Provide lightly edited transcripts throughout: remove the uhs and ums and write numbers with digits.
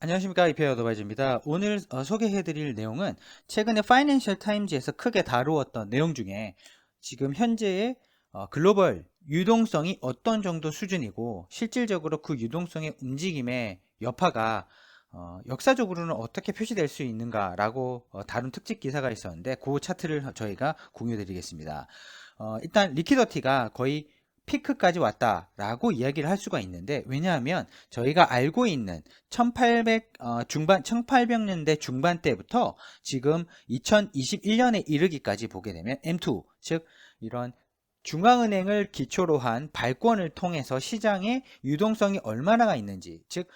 안녕하십니까, 이페어 어드바이저입니다. 오늘 소개해드릴 내용은 최근에 파이낸셜 타임즈에서 크게 다루었던 내용 중에 지금 현재의 글로벌 유동성이 어떤 정도 수준이고 실질적으로 그 유동성의 움직임의 여파가 역사적으로는 어떻게 표시될 수 있는가라고 다룬 특집 기사가 있었는데 그 차트를 저희가 공유 드리겠습니다. 일단 리퀴더티가 거의 피크까지 왔다라고 이야기를 할 수가 있는데, 왜냐하면 저희가 알고 있는 1800년대 중반 때부터 지금 2021년에 이르기까지 보게 되면 M2, 즉 이런 중앙은행을 기초로 한 발권을 통해서 시장의 유동성이 얼마나 있는지, 즉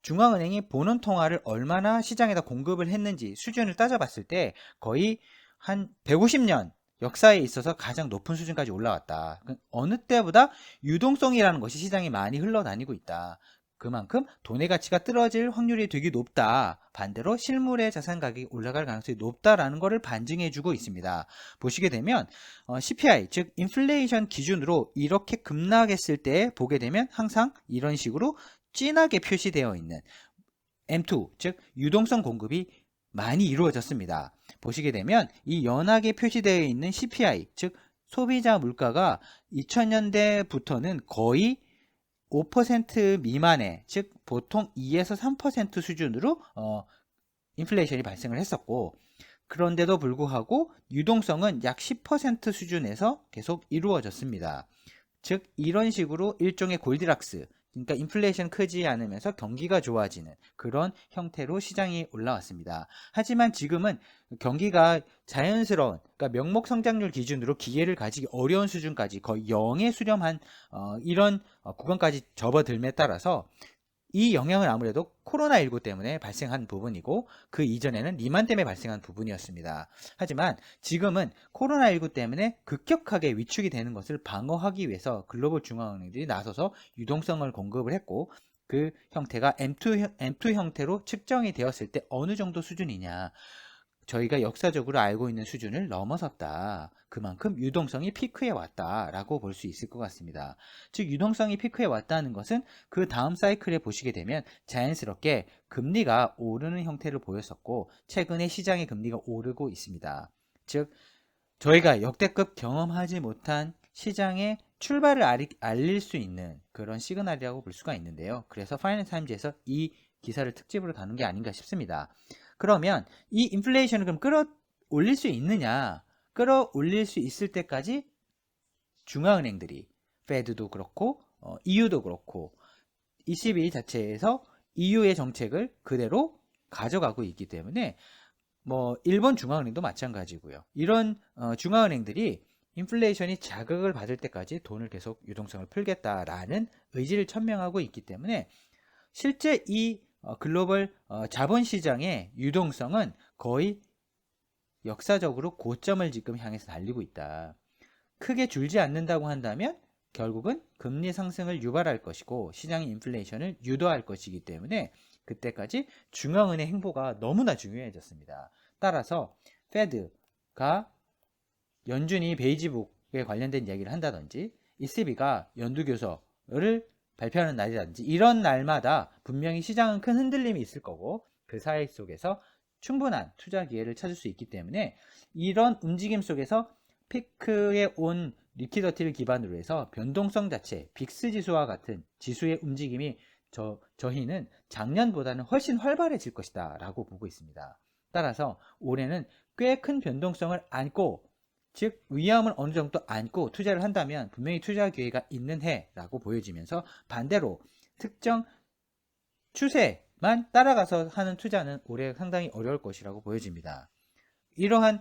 중앙은행이 보는 통화를 얼마나 시장에다 공급을 했는지 수준을 따져봤을 때 거의 한 150년 역사에 있어서 가장 높은 수준까지 올라왔다. 어느 때보다 유동성이라는 것이 시장에 많이 흘러다니고 있다. 그만큼 돈의 가치가 떨어질 확률이 되게 높다. 반대로 실물의 자산 가격이 올라갈 가능성이 높다라는 것을 반증해주고 있습니다. 보시게 되면 CPI, 즉 인플레이션 기준으로 이렇게 급락했을 때 보게 되면 항상 이런 식으로 진하게 표시되어 있는 M2, 즉 유동성 공급이 많이 이루어졌습니다. 보시게 되면 이 연하게 표시되어 있는 CPI, 즉 소비자 물가가 2000년대부터는 거의 5% 미만의, 즉 보통 2에서 3% 수준으로 인플레이션이 발생을 했었고, 그런데도 불구하고 유동성은 약 10% 수준에서 계속 이루어졌습니다. 즉 이런 식으로 일종의 골디락스, 그러니까 인플레이션 크지 않으면서 경기가 좋아지는 그런 형태로 시장이 올라왔습니다. 하지만 지금은 경기가 자연스러운, 그러니까 명목 성장률 기준으로 기회를 가지기 어려운 수준까지 거의 0에 수렴한 이런 구간까지 접어들m에 따라서 이 영향은 아무래도 코로나19 때문에 발생한 부분이고, 그 이전에는 리만 때문에 발생한 부분이었습니다. 하지만 지금은 코로나19 때문에 급격하게 위축이 되는 것을 방어하기 위해서 글로벌 중앙은행들이 나서서 유동성을 공급을 했고, 그 형태가 M2 형태로 측정이 되었을 때 어느 정도 수준이냐, 저희가 역사적으로 알고 있는 수준을 넘어섰다. 그만큼 유동성이 피크에 왔다라고 볼 수 있을 것 같습니다. 즉 유동성이 피크에 왔다는 것은 그 다음 사이클에 보시게 되면 자연스럽게 금리가 오르는 형태를 보였었고, 최근에 시장의 금리가 오르고 있습니다. 즉 저희가 역대급 경험하지 못한 시장의 출발을 알릴 수 있는 그런 시그널이라고 볼 수가 있는데요. 그래서 파이낸셜 타임즈에서 이 기사를 특집으로 다룬 게 아닌가 싶습니다. 그러면 이 인플레이션을 그럼 끌어올릴 수 있느냐? 끌어올릴 수 있을 때까지 중앙은행들이, 페드도 그렇고 EU도 그렇고 ECB 자체에서 EU의 정책을 그대로 가져가고 있기 때문에, 뭐 일본 중앙은행도 마찬가지고요. 이런 중앙은행들이 인플레이션이 자극을 받을 때까지 돈을 계속 유동성을 풀겠다라는 의지를 천명하고 있기 때문에 실제 이 글로벌 자본시장의 유동성은 거의 역사적으로 고점을 지금 향해서 달리고 있다. 크게 줄지 않는다고 한다면 결국은 금리 상승을 유발할 것이고 시장의 인플레이션을 유도할 것이기 때문에 그때까지 중앙은행 행보가 너무나 중요해졌습니다. 따라서 페드가 연준이 베이지북에 관련된 이야기를 한다든지 ECB가 연두교서를 발표하는 날이라든지 이런 날마다 분명히 시장은 큰 흔들림이 있을 거고, 그 사이 속에서 충분한 투자 기회를 찾을 수 있기 때문에 이런 움직임 속에서 피크에 온 리퀴더티를 기반으로 해서 변동성 자체, 빅스 지수와 같은 지수의 움직임이 저희는 작년보다는 훨씬 활발해질 것이다 라고 보고 있습니다. 따라서 올해는 꽤 큰 변동성을 안고, 즉 위험을 어느 정도 안고 투자를 한다면 분명히 투자 기회가 있는 해라고 보여지면서, 반대로 특정 추세만 따라가서 하는 투자는 올해 상당히 어려울 것이라고 보여집니다. 이러한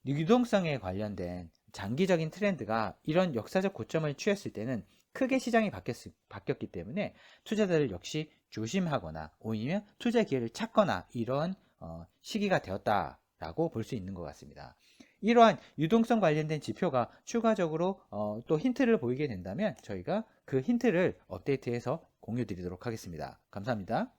유동성에 관련된 장기적인 트렌드가 이런 역사적 고점을 취했을 때는 크게 시장이 바뀌었기 때문에 투자자들 역시 조심하거나 오히려 투자 기회를 찾거나 이런 시기가 되었다라고 볼 수 있는 것 같습니다. 이러한 유동성 관련된 지표가 추가적으로 또 힌트를 보이게 된다면 저희가 그 힌트를 업데이트해서 공유 드리도록 하겠습니다. 감사합니다.